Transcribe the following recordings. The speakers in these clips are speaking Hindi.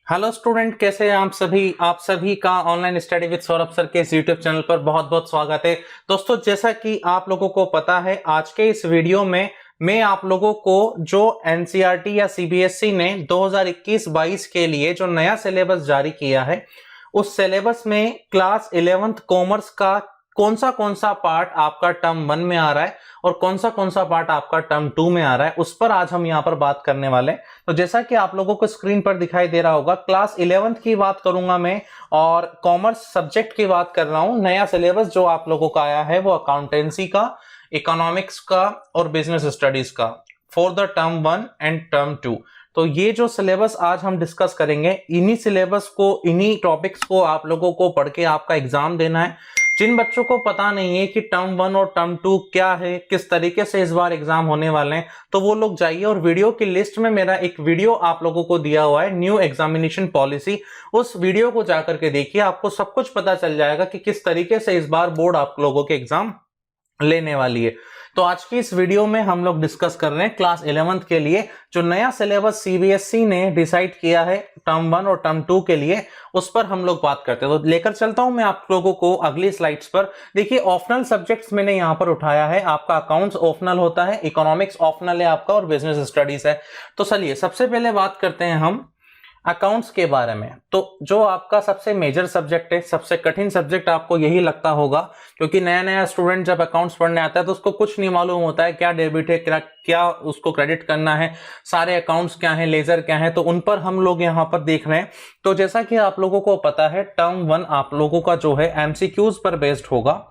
हेलो स्टूडेंट, कैसे हैं आप सभी का online study with Saurabh sir के इस यूट्यूब चैनल पर बहुत बहुत स्वागत है। दोस्तों, जैसा कि आप लोगों को पता है, आज के इस वीडियो में मैं आप लोगों को जो एनसीईआरटी या सीबीएसई ने 2021-22 के लिए जो नया सिलेबस जारी किया है, उस सिलेबस में क्लास 11th कॉमर्स का कौन सा पार्ट आपका टर्म 1 में आ रहा है और कौन सा पार्ट आपका टर्म 2 में आ रहा है, उस पर आज हम यहाँ पर बात करने वाले हैं। तो जैसा कि आप लोगों को स्क्रीन पर दिखाई दे रहा होगा, क्लास 11th की बात करूंगा मैं और कॉमर्स सब्जेक्ट की बात कर रहा हूं। नया सिलेबस जो आप लोगों का आया है वो अकाउंटेंसी का, इकोनॉमिक्स का और बिजनेस स्टडीज का for the term 1 and term 2। तो ये जो सिलेबस आज हम डिस्कस करेंगे, इन्हीं सिलेबस को, इन्हीं टॉपिक्स को आप लोगों को पढ़ के आपका एग्जाम देना है। जिन बच्चों को पता नहीं है कि टर्म 1 और टर्म 2 क्या है, किस तरीके से इस बार एग्जाम होने वाले हैं, तो वो लोग जाइए और वीडियो की लिस्ट में मेरा एक वीडियो आप लोगों को दिया हुआ है, न्यू एग्जामिनेशन पॉलिसी। उस वीडियो को जाकर के देखिए, आपको सब कुछ पता चल जाएगा कि किस तरीके से इस बार बोर्ड आप लोगों के एग्जाम लेने वाली है। तो आज की इस वीडियो में हम लोग डिस्कस कर रहे हैं क्लास 11th के लिए जो नया सिलेबस सीबीएसई ने डिसाइड किया है टर्म 1 और टर्म 2 के लिए, उस पर हम लोग बात करते हैं। तो लेकर चलता हूं मैं आप लोगों को अगली स्लाइड्स पर। देखिए, ऑप्शनल सब्जेक्ट्स मैंने यहां पर उठाया है। आपका अकाउंट्स ऑप्शनल होता है, इकोनॉमिक्स ऑप्शनल है आपका और बिजनेस स्टडीज है। तो चलिए सबसे पहले बात करते हैं हम अकाउंट्स के बारे में। तो जो आपका सबसे मेजर सब्जेक्ट है, सबसे कठिन सब्जेक्ट आपको यही लगता होगा, क्योंकि नया नया स्टूडेंट जब अकाउंट्स पढ़ने आता है तो उसको कुछ नहीं मालूम होता है क्या डेबिट है, क्या उसको क्रेडिट करना है, सारे अकाउंट्स क्या है, लेजर क्या है। तो उन पर हम लोग यहाँ पर देख रहे हैं। तो जैसा कि आप लोगों को पता है, टर्म 1 आप लोगों का जो है एमसीक्यूज पर बेस्ड होगा।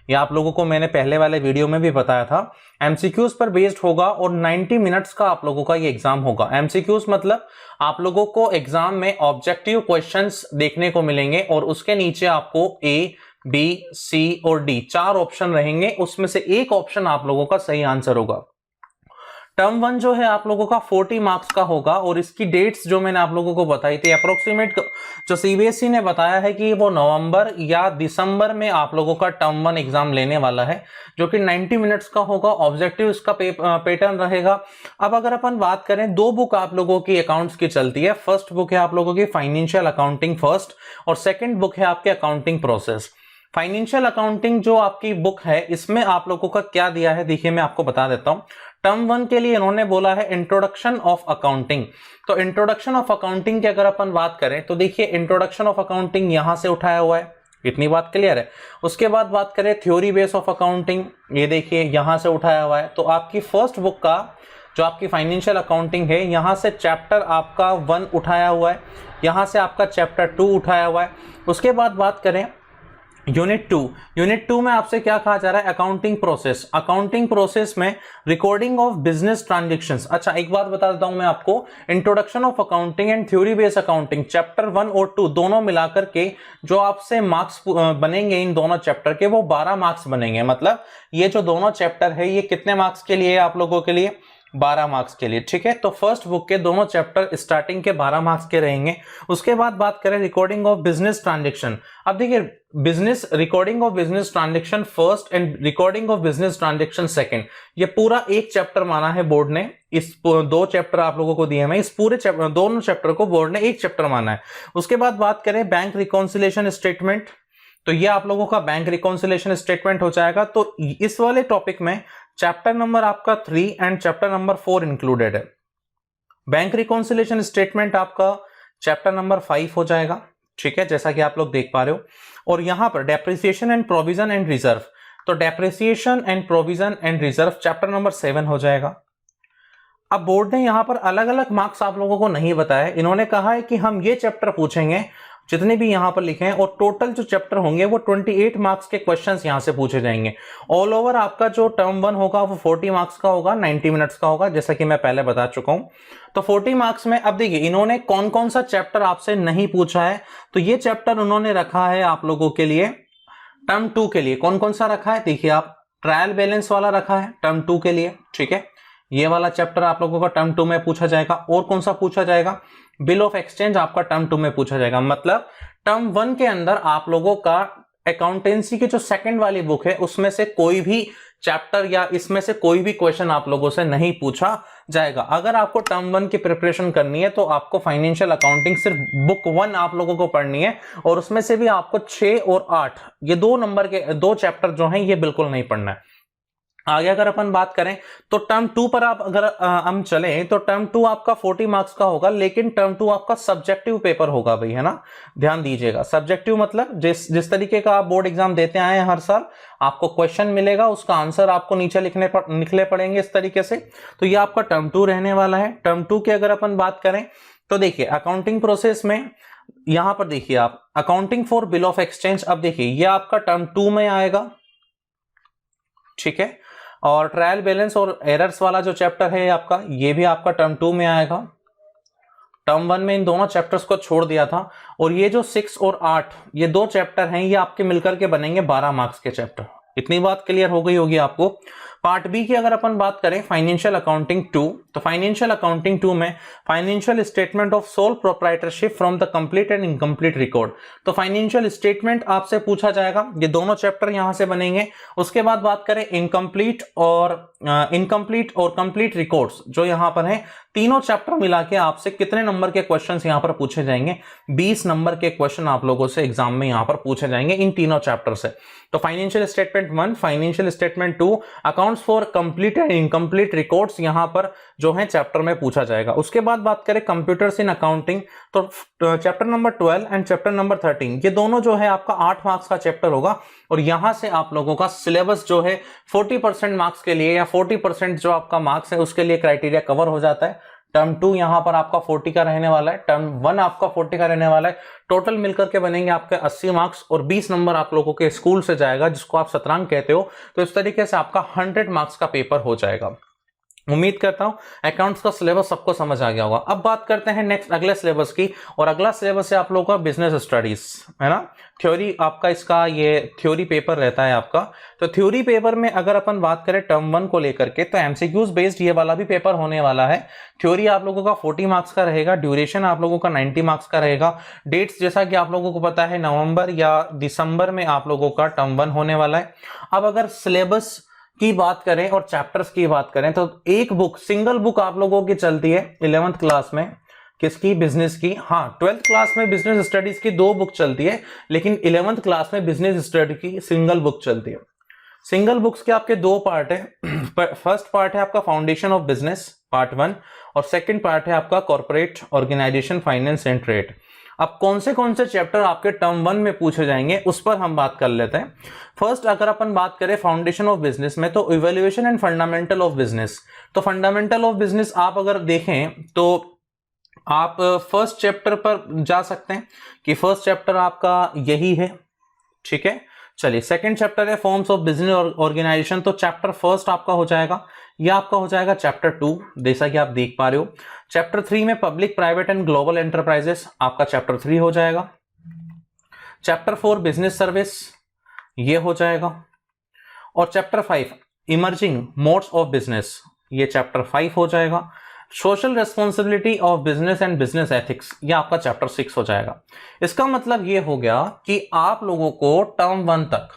ये आप लोगों को मैंने पहले वाले वीडियो में भी बताया था, एमसीक्यूज पर बेस्ड होगा और 90 मिनट्स का आप लोगों का ये एग्जाम होगा। एमसीक्यूज मतलब आप लोगों को एग्जाम में ऑब्जेक्टिव क्वेश्चंस देखने को मिलेंगे और उसके नीचे आपको ए, बी, सी और डी 4 ऑप्शन रहेंगे, उसमें से एक ऑप्शन आप लोगों का सही आंसर होगा। टर्म 1 जो है आप लोगों का 40 मार्क्स का होगा और इसकी डेट्स जो मैंने आप लोगों को बताई थी अप्रोक्सीमेट, जो सीबीएसई ने बताया है कि वो नवंबर या दिसंबर में आप लोगों का टर्म 1 एग्जाम लेने वाला है, जो कि 90 मिनट्स का होगा। ऑब्जेक्टिव इसका पैटर्न रहेगा। अब अगर अपन बात करें, 2 बुक आप लोगों की अकाउंट्स की चलती है। फर्स्ट बुक है आप लोगों की फाइनेंशियल अकाउंटिंग फर्स्ट और सेकेंड बुक है आपके अकाउंटिंग प्रोसेस। फाइनेंशियल अकाउंटिंग जो आपकी बुक है, इसमें आप लोगों का क्या दिया है देखिए, मैं आपको बता देता हूं। टर्म 1 के लिए इन्होंने बोला है इंट्रोडक्शन ऑफ अकाउंटिंग। तो इंट्रोडक्शन ऑफ अकाउंटिंग की अगर अपन बात करें तो देखिए, इंट्रोडक्शन ऑफ अकाउंटिंग यहां से उठाया हुआ है, इतनी बात क्लियर है। उसके बाद बात करें थ्योरी बेस ऑफ अकाउंटिंग, ये देखिए यहां से उठाया हुआ है। तो आपकी फर्स्ट बुक का जो आपकी फाइनेंशियल अकाउंटिंग है, यहां से चैप्टर आपका 1 उठाया हुआ है, यहां से आपका चैप्टर 2 उठाया हुआ है। उसके बाद बात करें यूनिट 2 में आपसे क्या कहा जा रहा है, अकाउंटिंग प्रोसेस। अकाउंटिंग प्रोसेस में रिकॉर्डिंग ऑफ बिजनेस ट्रांजैक्शंस। अच्छा, एक बात बता देता हूं मैं आपको, introduction of accounting and theory based accounting chapter 1 और 2 दोनों मिलाकर के जो आपसे मार्क्स बनेंगे इन दोनों चैप्टर के, वो 12 मार्क्स बनेंगे। मतलब ये जो दोनों चैप्टर है, ये कितने मार्क्स के लिए है आप लोगों के लिए, 12 मार्क्स के लिए। ठीक है, तो फर्स्ट बुक के दोनों चैप्टर स्टार्टिंग के 12 मार्क्स के रहेंगे। उसके बाद बात करें रिकॉर्डिंग ऑफ बिजनेस ट्रांजैक्शन। अब देखिए, recording of business transaction first and recording of business transaction second, ये पूरा एक चैप्टर माना है बोर्ड ने। इस 2 चैप्टर आप लोगों को दिए हैं, इस पूरे दोनों चैप्टर को बोर्ड ने एक चैप्टर माना है। उसके बाद बात करें बैंक रिकॉन्सिलेशन स्टेटमेंट, तो ये आप लोगों का बैंक रिकॉन्सिलेशन स्टेटमेंट हो जाएगा। तो इस वाले टॉपिक में चैप्टर नंबर आपका 3 एंड चैप्टर नंबर 4 इंक्लूडेड है। बैंक रिकॉन्सिलेशन स्टेटमेंट आपका चैप्टर नंबर 5 हो जाएगा। ठीक है, जैसा कि आप लोग देख पा रहे हो। और यहां पर depreciation and provision and reserve, तो depreciation and provision and reserve chapter number 7 हो जाएगा। अब बोर्ड ने यहां पर अलग अलग मार्क्स आप लोगों को नहीं बताया, इन्होंने कहा है कि हम ये चैप्टर पूछेंगे जितने भी यहां पर लिखे हैं, और टोटल जो चैप्टर होंगे वो 28 मार्क्स के क्वेश्चंस यहां से पूछे जाएंगे। ऑल ओवर आपका जो टर्म 1 होगा वो 40 मार्क्स का होगा, 90 मिनट्स का होगा, जैसा कि मैं पहले बता चुका हूं। तो 40 मार्क्स में अब देखिए, इन्होंने कौन कौन सा चैप्टर आपसे नहीं पूछा है। तो ये चैप्टर उन्होंने रखा है आप लोगों के लिए टर्म 2 के लिए। कौन कौन सा रखा है देखिए, आप ट्रायल बैलेंस वाला रखा है टर्म 2 के लिए। ठीक है, ये वाला चैप्टर आप लोगों का टर्म 2 में पूछा जाएगा। और कौन सा पूछा जाएगा, बिल ऑफ एक्सचेंज आपका टर्म 2 में पूछा जाएगा। मतलब टर्म 1 के अंदर आप लोगों का अकाउंटेंसी की जो सेकंड वाली बुक है, उसमें से कोई भी चैप्टर या इसमें से कोई भी क्वेश्चन आप लोगों से नहीं पूछा जाएगा। अगर आपको टर्म 1 की प्रिपरेशन करनी है तो आपको फाइनेंशियल अकाउंटिंग सिर्फ बुक 1 आप लोगों को पढ़नी है, और उसमें से भी आपको 6 और 8 ये 2 नंबर के 2 चैप्टर जो हैं ये बिल्कुल नहीं पढ़ना है। आगे अगर अपन बात करें तो टर्म 2 पर आप अगर हम चलें तो टर्म 2 आपका 40 मार्क्स का होगा, लेकिन टर्म 2 आपका सब्जेक्टिव पेपर होगा भाई, है ना, ध्यान दीजिएगा। सब्जेक्टिव मतलब जिस तरीके का आप बोर्ड एग्जाम देते आए हैं हर साल, आपको क्वेश्चन मिलेगा, उसका आंसर आपको नीचे लिखने पड़ेंगे इस तरीके से। तो ये आपका टर्म 2 रहने वाला है। टर्म 2 की अगर अपन बात करें तो देखिए अकाउंटिंग प्रोसेस में यहां पर देखिए आप accounting for bill of exchange, अब देखिए ये आपका टर्म 2 में आएगा, ठीक है। और ट्रायल बैलेंस और एरर्स वाला जो चैप्टर है आपका, ये भी आपका टर्म 2 में आएगा। टर्म 1 में इन दोनों चैप्टर्स को छोड़ दिया था, और ये जो 6 और 8 ये 2 चैप्टर हैं, ये आपके मिलकर के बनेंगे 12 मार्क्स के चैप्टर। इतनी बात क्लियर हो गई होगी आपको। पार्ट बी की अगर अपन बात करें फाइनेंशियल अकाउंटिंग 2, तो फाइनेंशियल अकाउंटिंग 2 में financial statement of sole proprietorship from the complete and incomplete record, तो फाइनेंशियल स्टेटमेंट आपसे पूछा जाएगा, ये दोनों चैप्टर यहां से बनेंगे। उसके बाद बात करें इनकम्प्लीट और कंप्लीट रिकॉर्ड्स जो यहां पर है, तीनों चैप्टर मिला के आपसे कितने नंबर के क्वेश्चंस यहां पर पूछे जाएंगे, 20 नंबर के क्वेश्चन आप लोगों से एग्जाम में यहां पर पूछे जाएंगे इन तीनों चैप्टर से। तो financial statement 1, financial statement 2, accounts for complete and incomplete records यहां पर जो है चैप्टर में पूछा जाएगा। उसके बाद बात करें कंप्यूटर्स इन अकाउंटिंग, तो chapter number 12 and chapter number 13 ये दोनों जो है आपका 8 मार्क्स का चैप्टर होगा, और यहां से आप लोगों का सिलेबस जो है 40% मार्क्स के लिए या 40% जो आपका मार्क्स है उसके लिए क्राइटेरिया कवर हो जाता है। टर्म 2 यहां पर आपका 40 का रहने वाला है, टर्म 1 आपका 40 का रहने वाला है। टोटल मिलकर के बनेंगे आपके 80 मार्क्स, और 20 नंबर आप लोगों के स्कूल से जाएगा जिसको आप शतरंज कहते हो। तो इस तरीके से आपका 100 मार्क्स का पेपर हो जाएगा। उम्मीद करता हूं अकाउंट्स का सिलेबस सबको समझ आ गया होगा। अब बात करते हैं नेक्स्ट अगले सिलेबस की, और अगला सिलेबस है आप लोगों का बिजनेस स्टडीज, है ना। थ्योरी आपका इसका ये थ्योरी पेपर रहता है आपका। तो थ्योरी पेपर में अगर अपन बात करें टर्म 1 को लेकर के, तो एमसीक्यूज बेस्ड ये वाला भी पेपर होने वाला है। थ्योरी आप लोगों का 40 मार्क्स का रहेगा, ड्यूरेशन आप लोगों का 90 मार्क्स का रहेगा। डेट्स जैसा कि आप लोगों को पता है नवंबर या दिसंबर में आप लोगों का टर्म 1 होने वाला है। अब अगर सिलेबस की बात करें और चैप्टर्स की बात करें तो एक बुक सिंगल बुक आप लोगों की चलती है 11th क्लास में, किसकी, बिजनेस की। हाँ 12th क्लास में बिजनेस स्टडीज की 2 बुक चलती है, लेकिन 11th क्लास में बिजनेस स्टडी की सिंगल बुक चलती है। सिंगल बुक्स के आपके 2 पार्ट है। फर्स्ट पार्ट है आपका फाउंडेशन ऑफ बिजनेस पार्ट 1, और सेकंड पार्ट है आपका corporate organisation finance and trade. अब कौन से चैप्टर आपके टर्म 1 में पूछे जाएंगे उस पर हम बात कर लेते हैं। फर्स्ट अगर अपन बात करें फाउंडेशन ऑफ बिजनेस में, तो evaluation and fundamental of business. तो फंडामेंटल ऑफ बिजनेस आप अगर देखें तो आप फर्स्ट चैप्टर पर जा सकते हैं कि फर्स्ट चैप्टर आपका यही है, ठीक है। चलिए सेकंड चैप्टर है फॉर्म्स ऑफ बिजनेस ऑर्गेनाइजेशन, तो चैप्टर फर्स्ट आपका हो जाएगा, यह आपका हो जाएगा चैप्टर 2 जैसा कि आप देख पा रहे हो। चैप्टर 3 में public private and global enterprises आपका चैप्टर 3 हो जाएगा। चैप्टर 4 बिजनेस सर्विस ये हो जाएगा, और chapter 5 emerging modes of business ये चैप्टर 5 हो जाएगा। Social responsibility of business and business ethics ये आपका चैप्टर 6 हो जाएगा। इसका मतलब ये हो गया कि आप लोगों को टर्म 1 तक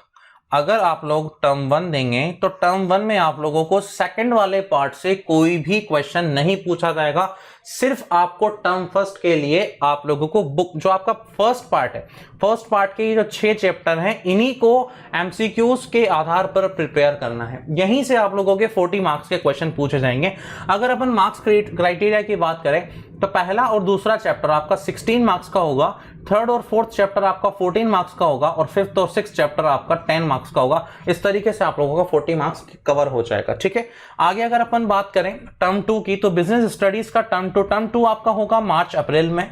अगर आप लोग टर्म 1 देंगे तो टर्म 1 में आप लोगों को सेकंड वाले पार्ट से कोई भी क्वेश्चन नहीं पूछा जाएगा। सिर्फ आपको टर्म फर्स्ट के लिए आप लोगों को बुक जो आपका फर्स्ट पार्ट है, फर्स्ट पार्ट के जो 6 चैप्टर हैं इन्हीं को एमसीक्यूज के आधार पर प्रिपेयर करना है। यहीं से आप लोगों के 40 मार्क्स के क्वेश्चन पूछे जाएंगे। अगर अपन मार्क्स क्राइटेरिया की बात करें तो पहला और दूसरा चैप्टर आपका 16 मार्क्स का होगा, थर्ड और फोर्थ चैप्टर आपका 14 मार्क्स का होगा, और फिफ्थ और सिक्स्थ चैप्टर आपका 10 मार्क्स का होगा। इस तरीके से आप लोगों का 40 मार्क्स कवर हो जाएगा, ठीक है। आगे अगर अपन बात करें टर्म 2 की, तो बिजनेस स्टडीज का टर्म 2 आपका होगा मार्च अप्रैल में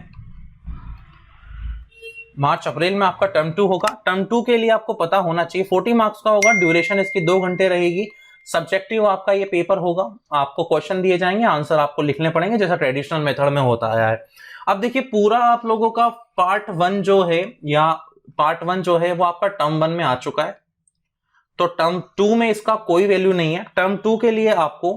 आपका टर्म 2 होगा। टर्म 2 के लिए आपको पता होना चाहिए 40 मार्क्स का होगा, ड्यूरेशन इसकी 2 घंटे रहेगी। सब्जेक्टिव आपका ये पेपर होगा, आपको क्वेश्चन दिए जाएंगे, आंसर आपको लिखने पड़ेंगे जैसा ट्रेडिशनल मेथड में होता आया है। अब देखिए पूरा आप लोगों का पार्ट 1 जो है वो आपका टर्म 1 में आ चुका है, तो टर्म 2 में इसका कोई वैल्यू नहीं है। टर्म 2 के लिए आपको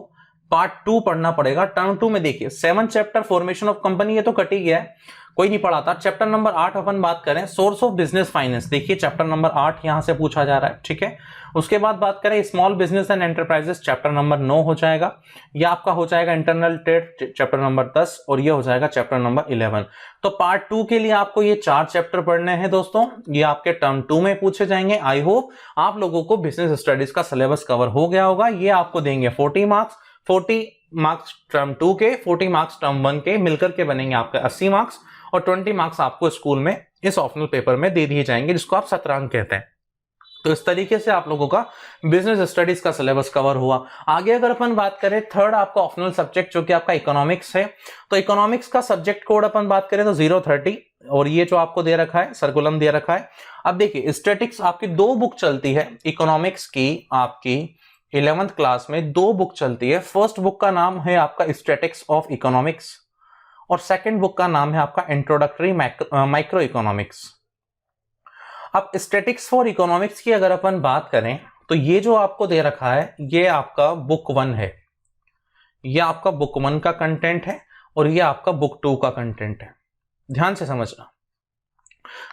पार्ट 2 पढ़ना पड़ेगा। टर्म 2 में देखिए 7 चैप्टर फॉर्मेशन ऑफ कंपनी, ये तो कट ही गया है, कोई नहीं पढ़ा था। चैप्टर नंबर 8 अपन बात करें सोर्स ऑफ बिजनेस फाइनेंस, देखिए चैप्टर नंबर 8 यहां से पूछा जा रहा है, ठीक है। उसके बाद बात करें small business and enterprises, chapter number 9 हो जाएगा। यह आपका हो जाएगा इंटरनल ट्रेड, चैप्टर नंबर 10, और ये हो जाएगा चैप्टर नंबर 11। तो पार्ट 2 के लिए आपको ये 4 चैप्टर पढ़ने हैं दोस्तों, ये आपके टर्म 2 में पूछे जाएंगे। आई होप आप लोगों को बिजनेस स्टडीज का सिलेबस कवर हो गया होगा। ये आपको देंगे 40 मार्क्स, 40 मार्क्स टर्म 2 के, 40 मार्क्स टर्म 1 के, मिलकर के बनेंगे आपके 80 मार्क्स, और 20 मार्क्स आपको स्कूल में इस ऑप्शनल पेपर में दे दिए जाएंगे, जिसको आप सत्रांक कहते हैं। तो इस तरीके से आप लोगों का बिजनेस स्टडीज का सिलेबस कवर हुआ। आगे अगर अपन बात करें थर्ड आपका ऑप्शनल सब्जेक्ट जो कि आपका इकोनॉमिक्स है, तो इकोनॉमिक्स का सब्जेक्ट कोड अपन बात करें तो 030, और ये जो आपको दे रखा है सर्कुलम दे रखा है। अब देखिए स्टैटिक्स आपकी 2 बुक चलती है इकोनॉमिक्स की, आपकी 11th क्लास में 2 बुक चलती है। फर्स्ट बुक का नाम है आपका स्टैटिक्स ऑफ इकोनॉमिक्स, और सेकंड बुक का नाम है आपका इंट्रोडक्टरी माइक्रो इकोनॉमिक्स। अब स्टैटिक्स फॉर इकोनॉमिक्स की अगर अपन बात करें तो ये जो आपको दे रखा है ये आपका बुक 1 है, ये आपका बुक 1 का कंटेंट है, और ये आपका बुक 2 का कंटेंट है। ध्यान से समझना,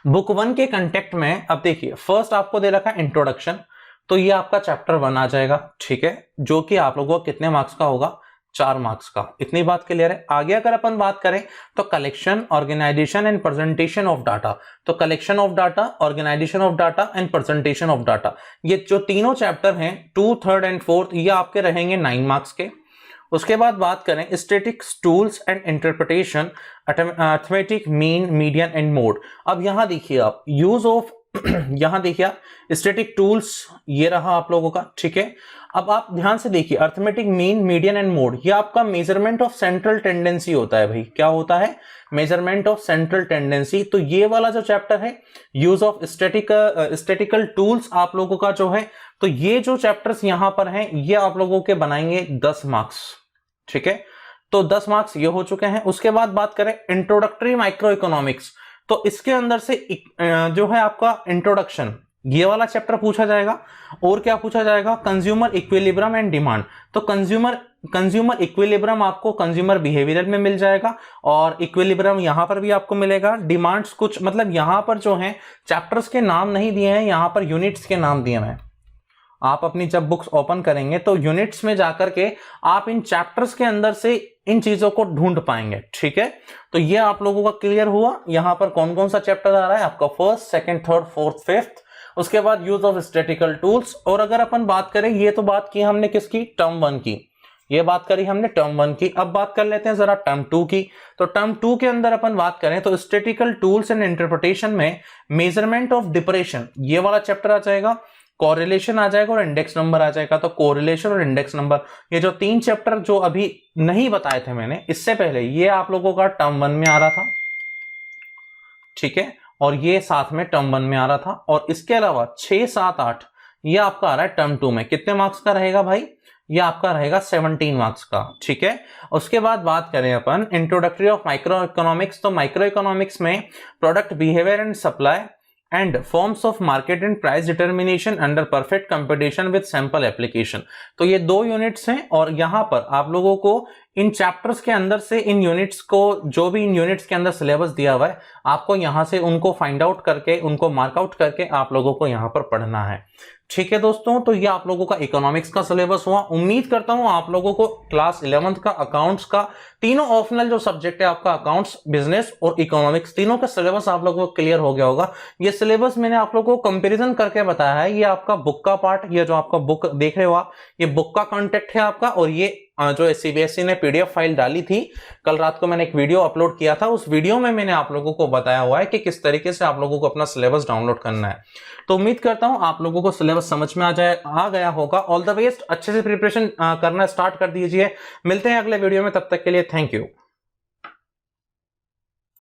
बुक 1 के कंटेंट में अब देखिए फर्स्ट आपको दे रखा है इंट्रोडक्शन, तो ये आपका चैप्टर 1 आ जाएगा, ठीक है, जो कि आप लोगों को कितने मार्क्स का होगा, 4 मार्क्स का। इतनी बात क्लियर है। आगे अगर अपन बात करें तो collection, organisation and presentation of data, तो collection of data, organisation of data and presentation of data, ये जो तीनों चैप्टर हैं 2, 3 एंड 4, ये आपके रहेंगे 9 मार्क्स के। उसके बाद बात करें statics tools and interpretation, arithmetic, mean, median and mode. अब यहां देखिए आप यूज ऑफ यहां देखिए आप स्टैटिक टूल्स ये रहा आप लोगों का, ठीक है। अब आप ध्यान से देखिए arithmetic, mean, median and mode, ये आपका मेजरमेंट ऑफ सेंट्रल टेंडेंसी होता है भाई। क्या होता है? Measurement of central tendency. तो ये वाला जो चैप्टर है यूज ऑफ स्टैटिकल टूल्स आप लोगों का जो है, तो ये जो चैप्टर्स यहां पर हैं ये आप लोगों के बनाएंगे 10 मार्क्स, ठीक है। तो 10 मार्क्स ये हो चुके हैं। उसके बाद बात करें इंट्रोडक्टरी माइक्रो इकोनॉमिक्स, तो इसके अंदर से जो है आपका इंट्रोडक्शन, ये वाला चैप्टर पूछा जाएगा। और क्या पूछा जाएगा? Consumer equilibrium and demand. तो कंज्यूमर इक्विलिब्रियम आपको कंज्यूमर बिहेवियर में मिल जाएगा, और इक्विलिब्रियम यहां पर भी आपको मिलेगा। डिमांड्स कुछ मतलब यहां पर जो है चैप्टर्स के नाम नहीं दिए हैं, यहां पर यूनिट्स के नाम दिए हैं। आप अपनी जब बुक्स ओपन करेंगे तो यूनिट्स में जाकर के आप इन चैप्टर्स के अंदर से इन चीजों को ढूंढ पाएंगे, ठीक है। तो ये आप लोगों का क्लियर हुआ। यहां पर कौन कौन सा चैप्टर आ रहा है आपका? First, second, third, fourth, fifth. उसके बाद यूज ऑफ स्टैटिकल टूल्स। और अगर अपन बात करें, ये तो बात की हमने किसकी? टर्म 1 की, ये बात करी हमने टर्म 1 की। अब बात कर लेते हैं जरा टर्म 2 की। तो टर्म 2 के अंदर अपन बात करें तो स्टैटिकल टूल्स एंड इंटरप्रिटेशन में मेजरमेंट ऑफ डिप्रेशन, ये वाला चैप्टर आ जाएगा। कोरिलेशन आ जाएगा और इंडेक्स नंबर आ जाएगा। तो कोरिलेशन और इंडेक्स नंबर, ये जो 3 चैप्टर जो अभी नहीं बताए थे मैंने इससे पहले, ये आप लोगों का टर्म 1 में आ रहा था, ठीक है, और ये साथ में टर्म 1 में आ रहा था। और इसके अलावा 6, 7, 8 ये आपका आ रहा है टर्म 2 में। कितने मार्क्स का रहेगा भाई? ये आपका रहेगा 17 मार्क्स का, ठीक है। उसके बाद बात करें अपन इंट्रोडक्टरी ऑफ माइक्रो इकोनॉमिक्स, तो माइक्रो इकोनॉमिक्स में product behaviour and supply and forms of market and price determination under perfect competition with sample application. तो ये 2 यूनिट्स हैं, और यहां पर आप लोगों को इन चैप्टर्स के अंदर से इन यूनिट्स को, जो भी इन यूनिट्स के अंदर सिलेबस दिया हुआ है, आपको यहां से उनको फाइंड आउट करके, उनको मार्कआउट करके आप लोगों को यहां पर पढ़ना है, ठीक है दोस्तों। तो ये आप लोगों का इकोनॉमिक्स का सिलेबस हुआ। उम्मीद करता हूं आप लोगों को क्लास 11th का अकाउंट्स का, तीनों ऑप्शनल जो सब्जेक्ट है आपका अकाउंट्स, बिजनेस और इकोनॉमिक्स, तीनों का सिलेबस आप लोगों को क्लियर हो गया होगा। ये सिलेबस मैंने आप लोगों को कंपैरिजन करके बताया है। ये आपका बुक का पार्ट, ये जो आपका बुक देख रहे हो आप, ये बुक का कॉन्टेक्ट है आपका। और ये जो सीबीएसई ने पीडीएफ फाइल डाली थी, कल रात को मैंने एक वीडियो अपलोड किया था, उस वीडियो में मैंने आप लोगों को बताया हुआ है कि किस तरीके से आप लोगों को अपना सिलेबस डाउनलोड करना है। तो उम्मीद करता हूं आप लोगों को सिलेबस समझ में आ गया होगा। ऑल द बेस्ट, अच्छे से प्रिपरेशन करना स्टार्ट कर दीजिए। मिलते हैं अगले वीडियो में, तब तक के लिए थैंक यू।